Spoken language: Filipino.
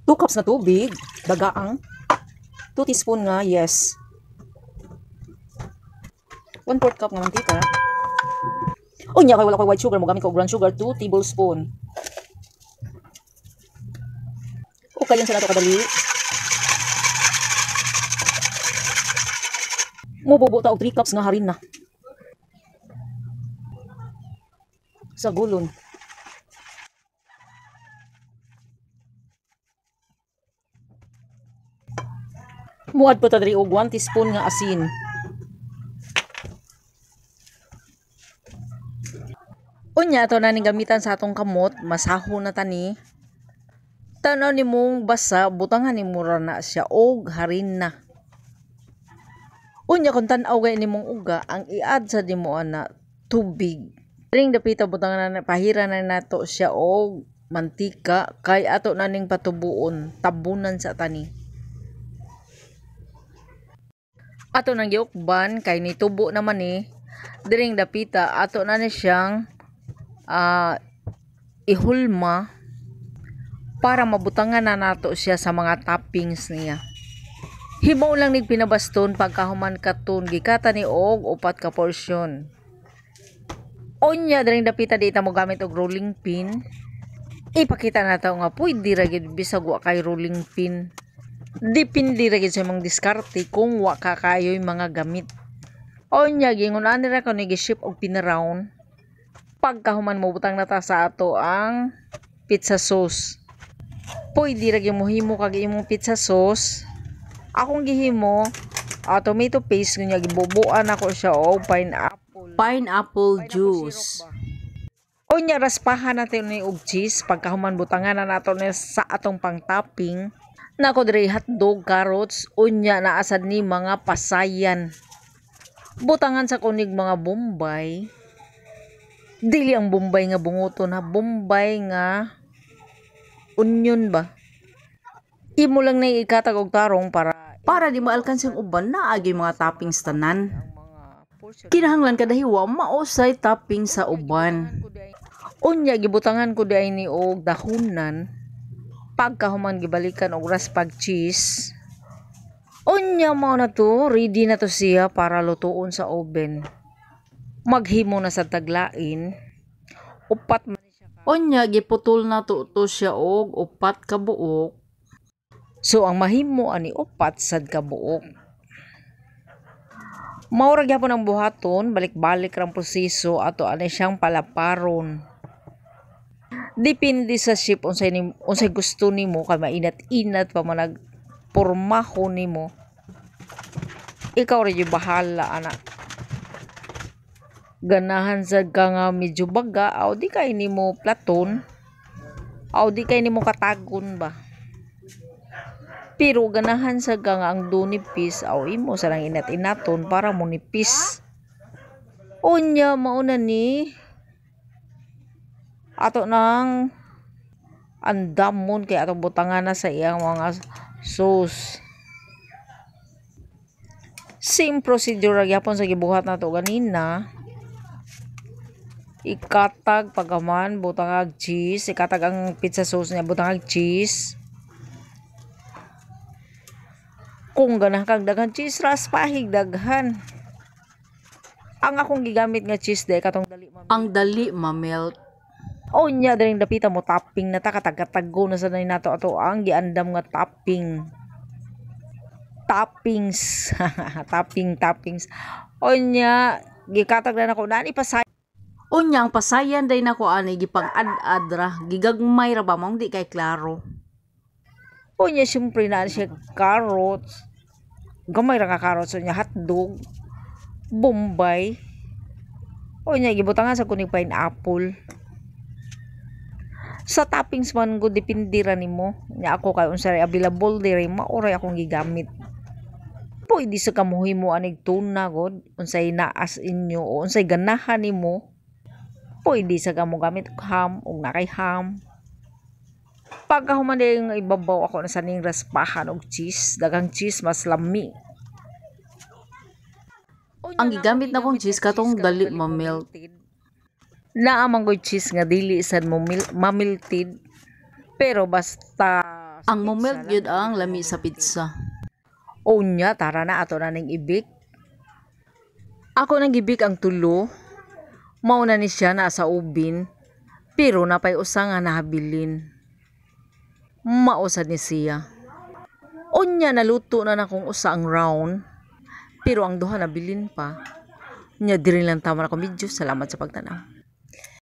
2 cups na tubig, dagaang 2 teaspoon nga, yes. 1/4 cup nga mantika. O nya kay wala ko white sugar, mo gamit ko brown sugar 2 tablespoon. O kayan sa nato kadali. Mo bubuta og 3 cups nga harina. Sa gulon. Muad po ta diri og 1 teaspoon nga asin. Unya ato na ning gamitan sa atong kamot, masaho na tani. Tanaw nimong basa, butangan nimo ra na siya og harina. Unya kung tan-aw gay nimong uga, ang i-add sa nimo ana tubig. Ring dapita butangan na pahira na nato siya og mantika kay ato na ning patubuon, tabunan sa tani. Ato nang giukban kay nitubo naman ni diring dapita ato na ni siyang ihulma para mabutangan na nato siya sa mga toppings niya. Hibaw lang nig pinabaston pagkahuman katon gikata ni og 4 ka portion. Onya diring dapita di ta mo gamit og rolling pin. Ipakita nato nga pwede ra gid bisag wa kay rolling pin. Depende ra gid sa imong diskarte kung wa ka kayoy mga gamit. Onya gingon ani ra ko ni gi-ship og pinaround. Pagkahuman mo butang na ta sa ato ang pizza sauce. Pwede ra gyud mo himo kag imong pizza sauce. Akong gihimo tomato paste kunya gibubuan ako siya og pineapple juice. Onya raspahan natin ni og cheese pagkahuman butangan na nato ni sa atong pang-topping. Nako diri hotdog, carrots, unya na asad ni mga pasayan. Butangan sa kunig mga bombay. Dili ang bombay nga bungoton ha, bombay nga onion ba. Imo lang na ikatag og tarong para di maalkansang uban na agi mga toppings tanan. Kinahanglan kada hiwa mausay topping sa uban. Unya gibutangan ko diay ni og dahonan. Pagkahuman gibalikan og raspag cheese. Unya mo na to, ready na to siya para lutuon sa oven. Maghimo na sa taglain. Upat man siya. Unya giputol na to siya og 4 ka buok. So ang mahimo ani 4 sad ka buok. Maura gyapon ang buhaton, balik-balik rang proseso ato ani siyang palaparon. Depende sa shape unsay gusto nimo kay mainat-inat pa man nagpormaho nimo. Ikaw ra gyud bahala ana. Ganahan sad ka nga medyo baga aw di kay nimo platon. Aw di kay nimo katagon ba. Pero ganahan sad ka nga ang dunipis aw imo sa lang inat-inaton para mo nipis. Unya mauna ni ato nang andamon kay atong butangan na sa iyang mga sauce. Same procedure gyapon sa gibuhat nato ganina. Ikatag pagaman butang cheese, ikatag ang pizza sauce niya butang cheese. Kung ganah kag daghan cheese raspahig daghan. Ang akong gigamit nga cheese day katong dali ma-melt. Onya diring dapita mo topping na ta katag-katago na sa nato ato ang giandam nga toppings. toppings. Onya gikatag na nako nani pasay. Unya ang pasayan day nako ani gipang-ad-ad ra, gigagmay ra ba mong di kay klaro. Unya syempre na siya carrots. Gamay ra ka carrots unya hotdog, bombay. Unya gibutangan sa kuning pineapple. Sa toppings man go depende ra nimo. Nya ako kay unsay available diri mauray akong gigamit. Pwede sa kamuhimo anig tuna god unsay naas inyo o unsay ganahan nimo. Pwede sa kamo gamit ham ug nakay ham. Pagkahuman yung ibabaw ako na sa ning raspahan og cheese, dagang cheese mas lami. Ang gigamit na kong cheese katong dali ma-melt. Naamang ko cheese nga dili sad mo mamilted pero basta Ang momelt yun ang lami sa pizza. Unya, tara na ato na ning ibik. Ako nang gibik ang tulo. Mauna ni siya na sa ubin. Pero napay usa nga nahabilin. Mausad ni siya. Unya, naluto na kung usa ang round. Pero ang duha nabilin pa. Nya diri lang tama na ko medyo. Salamat sa pagtanaw.